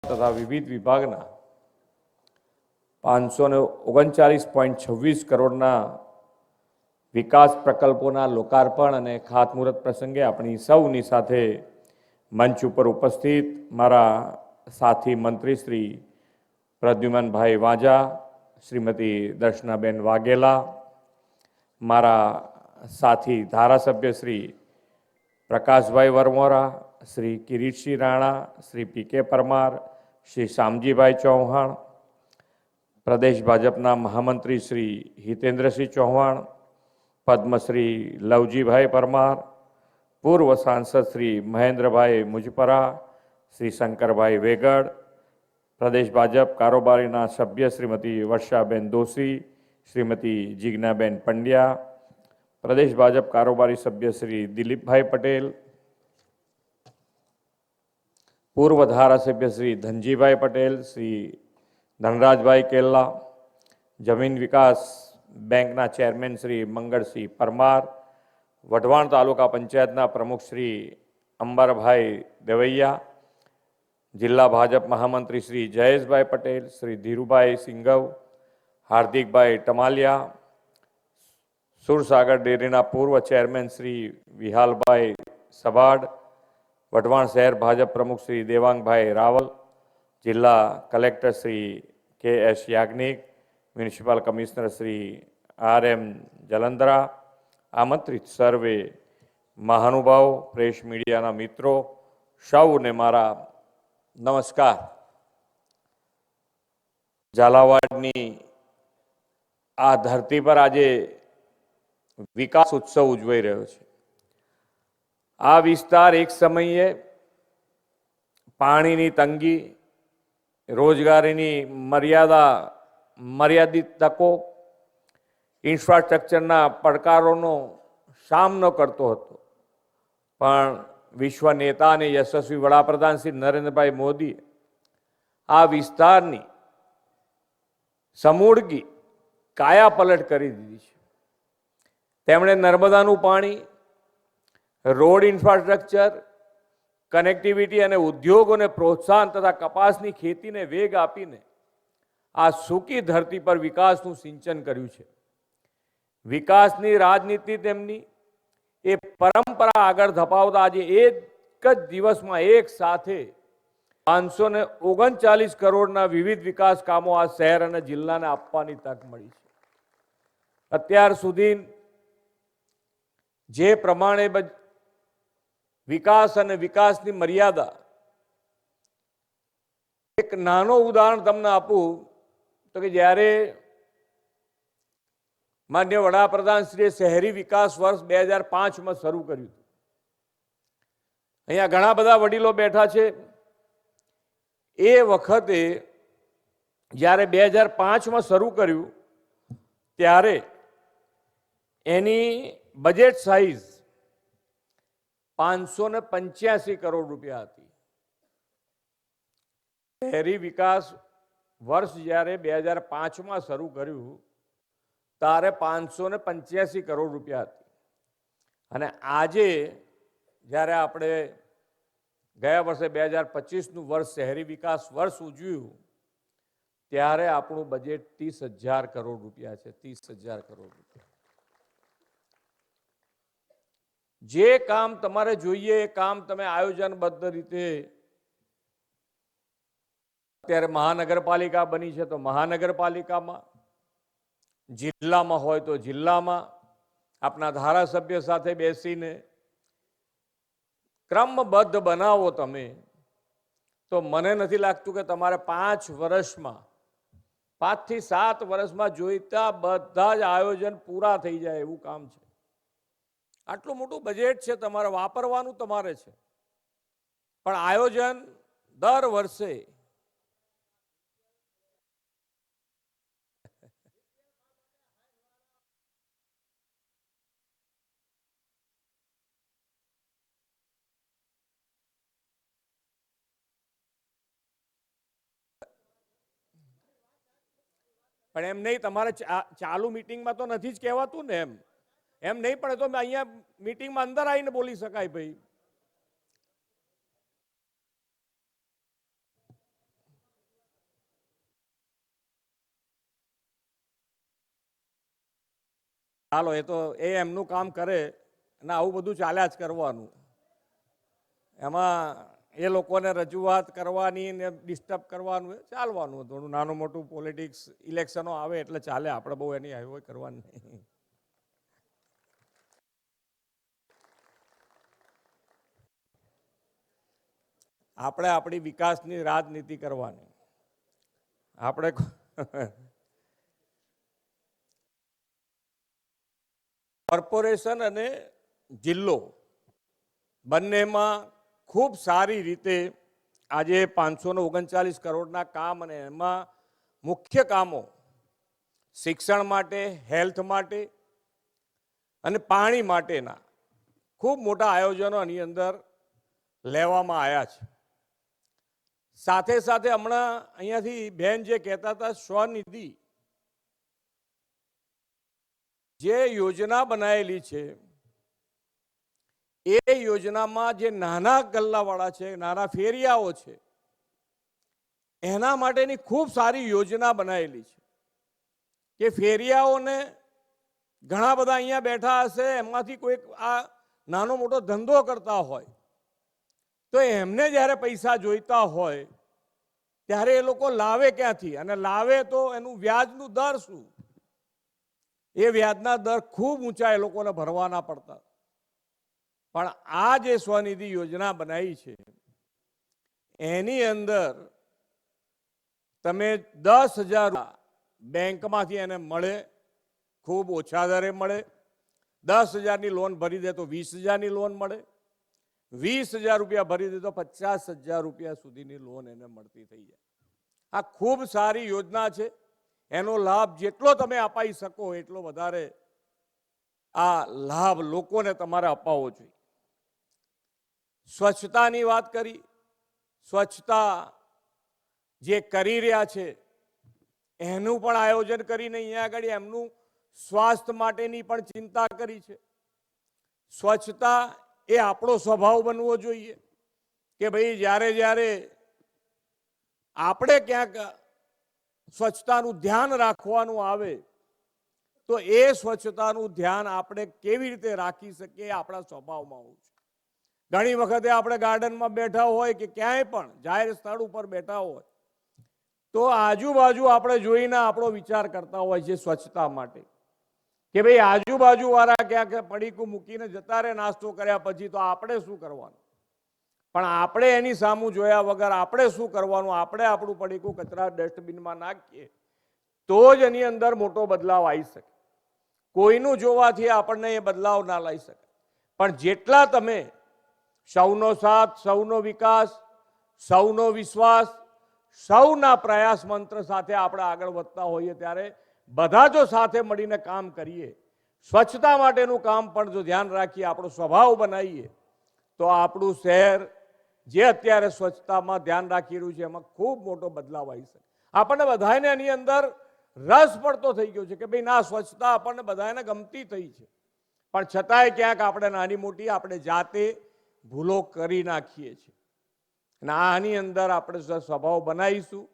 તથા વિવિધ વિભાગના 539.26 કરોડના વિકાસ પ્રકલ્પોના લોકાર્પણ અને ખાતમુહૂર્ત પ્રસંગે આપણી સૌની સાથે મંચ ઉપર ઉપસ્થિત મારા સાથી મંત્રી શ્રી પ્રદ્યુમનભાઈ વાજા, શ્રીમતી દર્શનાબેન વાઘેલા, મારા સાથી ધારાસભ્ય શ્રી પ્રકાશભાઈ વરમોરા, શ્રી કિરીટસિંહ રાણા, શ્રી પી.કે. પરમાર, શ્રી શામજીભાઈ ચૌહાણ, પ્રદેશ ભાજપના મહામંત્રી શ્રી હિતેન્દ્રસિંહ ચૌહાણ, પદ્મશ્રી લવજીભાઈ પરમાર, પૂર્વ સાંસદ શ્રી મહેન્દ્રભાઈ મુજપરા, શ્રી શંકરભાઈ વેગડ, પ્રદેશ ભાજપ કારોબારીના સભ્ય શ્રીમતી વર્ષાબેન દોશી, શ્રીમતી જીજ્ઞાબેન પંડ્યા, પ્રદેશ ભાજપ કારોબારી સભ્ય શ્રી દિલીપભાઈ પટેલ, પૂર્વ ધારાસભ્ય શ્રી ધનજીભાઈ પટેલ, શ્રી ધનરાજભાઈ કેલ્લા, જમીન વિકાસ બેંકના ચેરમેન શ્રી મંગળસિંહ પરમાર, વઢવાણ તાલુકા પંચાયતના પ્રમુખ શ્રી અંબરભાઈ દેવૈયા, જિલ્લા ભાજપ મહામંત્રી શ્રી જયેશભાઈ પટેલ, શ્રી ધીરુભાઈ સિંઘવ, હાર્દિકભાઈ ટમાલિયા, સુરસાગર ડેરીના પૂર્વ ચેરમેન શ્રી વિહાલભાઈ સભાડ, વઢવાણ શહેર ભાજપ પ્રમુખ શ્રી દેવાંગભાઈ રાવલ, જિલ્લા collector Shri K S. Yagnik, municipal commissioner Shri R M. Jalandhara, આમંત્રિત સર્વે મહાનુભાવો, પ્રેસ મીડિયાના મિત્રો, સૌને મારા નમસ્કાર. ઝાલાવાડની આ ધરતી પર આજે વિકાસ ઉત્સવ ઉજવાઈ રહ્યો છે. આ વિસ્તાર એક સમયે પાણીની તંગી, રોજગારીની મર્યાદિત તકો, ઇન્ફ્રાસ્ટ્રક્ચરના પડકારોનો સામનો કરતો હતો. પણ વિશ્વ નેતા અને યશસ્વી વડાપ્રધાન શ્રી નરેન્દ્રભાઈ મોદીએ આ વિસ્તારની સમૂળગી કાયાપલટ કરી દીધી છે. તેમણે નર્મદાનું પાણી, રોડ ઇન્ફ્રાસ્ટ્રક્ચર, કનેક્ટિવિટી અને ઉદ્યોગોને પ્રોત્સાહન તથા કપાસની ખેતીને વેગ આપીને આ સૂકી ધરતી પર વિકાસનું સિંચન કર્યું છે. વિકાસની રાજનીતિ તેમની એ પરંપરા આગળ ધપાવતા આજે એક જ દિવસમાં એક સાથે 539 કરોડના વિવિધ વિકાસ કામો આ શહેર અને જિલ્લાને આપવાની તક મળી છે. અત્યાર સુધી જે પ્રમાણે વિકાસ અને વિકાસની મર્યાદા, એક નાનો ઉદાહરણ તમને આપું તો કે જ્યારે માન્ય વડાપ્રધાન શ્રીએ શહેરી વિકાસ વર્ષ 2005માં શરૂ કર્યું હતું. અહીંયા ઘણા બધા વડીલો બેઠા છે. એ વખતે જ્યારે 2005માં શરૂ કર્યું ત્યારે એની બજેટ સાઇઝ 585 કરોડ રૂપિયા હતી. શહેરી વિકાસ વર્ષ જ્યારે 2005માં શરૂ કર્યું ત્યારે 585 કરોડ રૂપિયા હતી. અને આજે જ્યારે આપણે ગયા વર્ષે 2025નું વર્ષ શહેરી વિકાસ વર્ષ ઉજવ્યું ત્યારે આપણું બજેટ 30,000 કરોડ રૂપિયા છે. 30,000 કરોડ રૂપિયા. જે કામ તમારે જોઈએ એ કામ તમે આયોજનબદ્ધ રીતે, અત્યારે મહાનગરપાલિકા બની છે તો મહાનગરપાલિકામાં, જિલ્લામાં હોય તો જિલ્લામાં આપના ધારાસભ્ય સાથે બેસીને ક્રમબદ્ધ બનાવો તમે તો મને નથી લાગતું કે તમારે 5 વર્ષમાં, 5 થી 7 વર્ષમાં જોઈતા બધા જ આયોજન પૂરા થઈ જાય એવું કામ છે. આટલું મોટું બજેટ છે, તમારે વાપરવાનું તમારે છે, પણ આયોજન દર વર્ષે પણ એમ નહીં, તમારે ચાલુ મીટિંગમાં તો નથી જ કહેવાતું ને. એમ નહીં પડે તો અહીંયા મીટિંગમાં અંદર આવીને બોલી શકાય ભાઈ. ચાલો એ તો એ એમનું કામ કરે અને આવું બધું ચાલ્યા જ કરવાનું. એમાં એ લોકોને રજૂઆત કરવાની ને ડિસ્ટર્બ કરવાનું એ ચાલવાનું. થોડું નાનું મોટું પોલિટિક્સ ઇલેક્શનો આવે એટલે ચાલે, આપણે બહુ એની હાઈવે કરવાની નહીં. આપણે આપણી વિકાસની રાજનીતિ કરવાની. આપણે કોર્પોરેશન અને જિલ્લો બંનેમાં ખૂબ સારી રીતે આજે 539 કરોડના કામ, અને એમાં મુખ્ય કામો શિક્ષણ માટે, હેલ્થ માટે અને પાણી માટેના ખૂબ મોટા આયોજનો આની અંદર લેવામાં આવ્યા છે. સાથે સાથે હમણાં અહીંયાથી બેન જે કહેતા હતા સ્વનિધિ જે યોજના બનાવેલી છે, એ યોજનામાં જે નાના ગલ્લાવાળા છે, નાના ફેરિયાઓ છે, એના માટેની ખૂબ સારી યોજના બનાવેલી છે કે ફેરિયાઓને ઘણા બધા અહીંયા બેઠા હશે, એમાંથી કોઈ આ નાનો મોટો ધંધો કરતા હોય તો એમને જ્યારે પૈસા જોઈતા હોય ત્યારે એ લોકો લાવે ક્યાંથી, અને લાવે તો એનું વ્યાજનું દર શું? એ વ્યાજના દર ખૂબ ઊંચા એ લોકોને ભરવાના પડતા. પણ આ જે સ્વનિધિ યોજના બનાવી છે એની અંદર તમે 10,000 બેંકમાંથી એને મળે, ખૂબ ઓછા દરે મળે. 10,000ની લોન ભરી દે તો 20,000ની લોન મળે. 20,000 રૂપિયા ભરી દે તો 50,000 રૂપિયા સુધીની લોન એને મળતી થઈ જાય. આ ખૂબ સારી યોજના છે. એનો લાભ જેટલો તમે અપાઈ શકો એટલો વધારે આ લાભ લોકોને તમારે અપાવવો જોઈએ. સ્વચ્છતાની વાત કરી. સ્વચ્છતા જે કરી રહ્યા છે એનું પણ આયોજન કરીને અહીંયા આગળ એમનું સ્વાસ્થ્ય માટેની પણ ચિંતા કરી છે. સ્વચ્છતા એ આપણો સ્વભાવ બનવો જોઈએ કે ભાઈ જ્યારે જ્યારે આપણે ક્યાંક સ્વચ્છતાનું ધ્યાન રાખવાનું આવે તો એ સ્વચ્છતાનું ધ્યાન આપણે કેવી રીતે રાખી શકીએ આપણા સ્વભાવમાં હોવું છે. ઘણી વખતે આપણે ગાર્ડનમાં બેઠા હોય કે ક્યાંય પણ જાહેર સ્થળ ઉપર બેઠા હોય તો આજુબાજુ આપણે જોઈને આપણો વિચાર કરતા હોય છે સ્વચ્છતા માટે કે ભાઈ આજુબાજુ વાળા ક્યાંક પડીકું મૂકીને જતા રહે નાસ્તો કર્યા પછી, તો આપણે શું કરવાનું? પણ આપણે એની સામું જોયા વગર આપણે શું કરવાનું? આપણે આપણું પડીકું કચરા ડસ્ટબિનમાં નાખીએ તો જ એની અંદર મોટો બદલાવ આવી શકે. કોઈનું જોવાથી આપણને એ બદલાવ ના લાવી શકે. પણ જેટલા તમે સૌનો સાથ, સૌનો વિકાસ, સૌનો વિશ્વાસ, સૌના પ્રયાસ મંત્ર સાથે આપણે આગળ વધતા હોઈએ ત્યારે બધા જો સાથે મળીને કામ કરીએ, સ્વચ્છતા માટેનું કામ પણ જો ધ્યાન રાખીએ, આપણો સ્વભાવ બનાવીએ તો આપણું શહેર જે અત્યારે સ્વચ્છતામાં ધ્યાન રાખી રહ્યું છે એમાં ખૂબ મોટો બદલાવ આવી શકે. આપણને બધાને એની અંદર રસ પડતો થઈ ગયો છે કે ભાઈ ના, સ્વચ્છતા આપણને બધાને ગમતી થઈ છે, પણ છતાંય ક્યાંક આપણે નાની મોટી આપણે જાતે ભૂલો કરી નાખીએ છીએ. અને આની અંદર આપણે સ્વભાવ બનાવીશું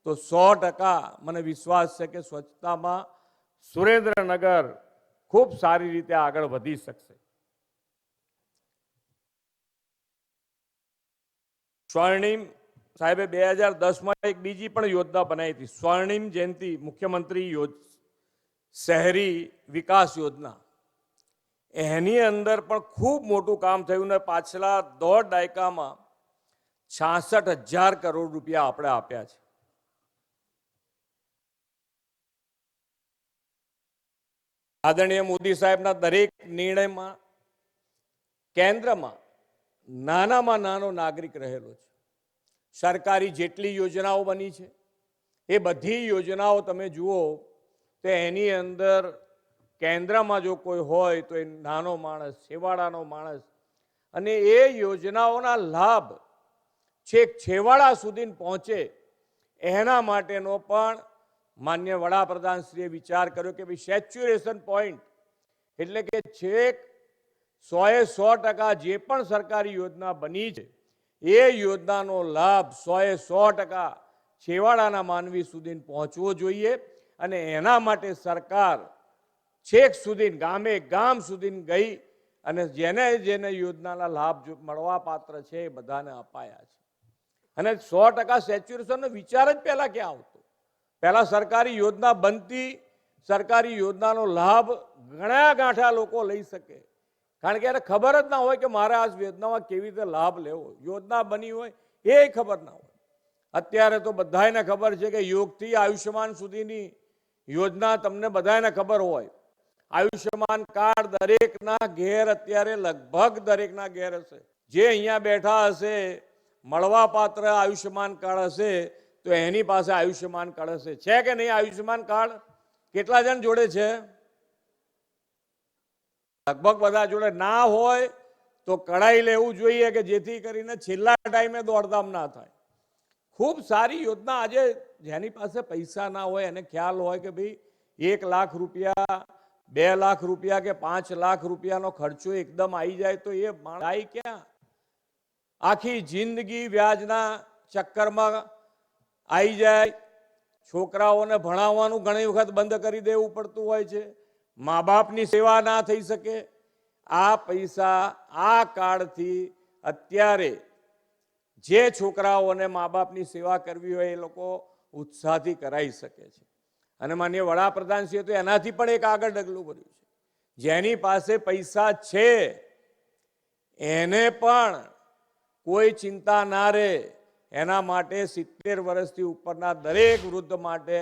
તો 100% મને વિશ્વાસ છે કે સ્વચ્છતામાં સુરેન્દ્રનગર ખૂબ સારી રીતે આગળ વધી શકશે. સ્વર્ણિમ સાહેબે 2010માં એક બીજી પણ યોજના બનાવી હતી, સ્વર્ણિમ જયંતિ મુખ્યમંત્રી શહેરી વિકાસ યોજના. એની અંદર પણ ખૂબ મોટું કામ થયું ને પાછલા 1.5 દાયકામાં 66,000 કરોડ રૂપિયા આપણે આપ્યા છે. આદરણીય મોદી સાહેબના દરેક નિર્ણયમાં કેન્દ્રમાં નાનામાં નાનો નાગરિક રહેલો છે. સરકારી જેટલી યોજનાઓ બની છે એ બધી યોજનાઓ તમે જુઓ તો એની અંદર કેન્દ્રમાં જો કોઈ હોય તો એ નાનો માણસ, છેવાડાનો માણસ, અને એ યોજનાઓના લાભ છેક છેવાડા સુધી પહોંચે એના માટેનો પણ માન્ય વડાપ્રધાનશ્રીએ વિચાર કર્યો કે ભાઈ સેચ્યુરેશન પોઈન્ટ એટલે કે છેક 100% જે પણ સરકારી યોજના બની છે એ યોજનાનો લાભ 100% છેવાડાના માનવી સુધી પહોંચવો જોઈએ. અને એના માટે સરકાર છેક સુધી ગામે ગામ સુધી ગઈ અને જેને જેને યોજનાના લાભ મળવા પાત્ર છે એ બધાને અપાયા છે. અને 100% સેચ્યુરેશનનો વિચાર જ પહેલા ક્યાં આવતો? પહેલા સરકારી યોજના બનતી, સરકારી યોજનાનો લાભ ઘણા ગાંઠા લોકો લઈ શકે, કારણ કે એને ખબર જ ના હોય કે મારે આ યોજનામાં કેવી રીતે લાભ લેવો. યોજના બની હોય એ ખબર ના હોય. અત્યારે તો બધાને ખબર છે કે યોગથી આયુષ્યમાન સુધીની યોજના તમને બધાને ખબર હોય. આયુષ્યમાન કાર્ડ દરેકના ઘેર, અત્યારે લગભગ દરેકના ઘેર હશે. જે અહીંયા બેઠા હશે, મળવા પાત્ર આયુષ્યમાન કાર્ડ હશે, તો એની પાસે આયુષ્યમાન કાર્ડ હશે. છે કે નહીં આયુષ્યમાન કાર્ડ? કેટલા જણ જોડે છે? લગભગ બધા જોડે. ના હોય તો કઢાઈ લેવું જોઈએ કે જેથી કરીને છેલ્લા ટાઈમે દોડધામ ના થાય. ખૂબ સારી યોજના. આજે જેની પાસે પૈસા ના હોય એને ખ્યાલ હોય કે ભાઈ 1 લાખ રૂપિયા, 2 લાખ રૂપિયા કે 5 લાખ રૂપિયાનો ખર્ચો એકદમ આવી જાય તો એ જાય ક્યાં? આખી જિંદગી વ્યાજના ચક્કરમાં આવી જાય. છોકરાઓને ભણાવવાનું ઘણી વખત બંધ કરી દેવું પડતું હોય છે. મા બાપની સેવા ના થઈ શકે. આ પૈસા આ કાર્ડથી અત્યારે જે છોકરાઓને મા બાપની સેવા કરવી હોય એ લોકો ઉત્સાહથી કરાવી શકે છે. અને માનનીય વડાપ્રધાનશ્રીએ તો એનાથી પણ એક આગળ ડગલું ભર્યું છે. જેની પાસે પૈસા છે એને પણ કોઈ ચિંતા ના રહે એના માટે 70 વર્ષથી ઉપરના દરેક વૃદ્ધ માટે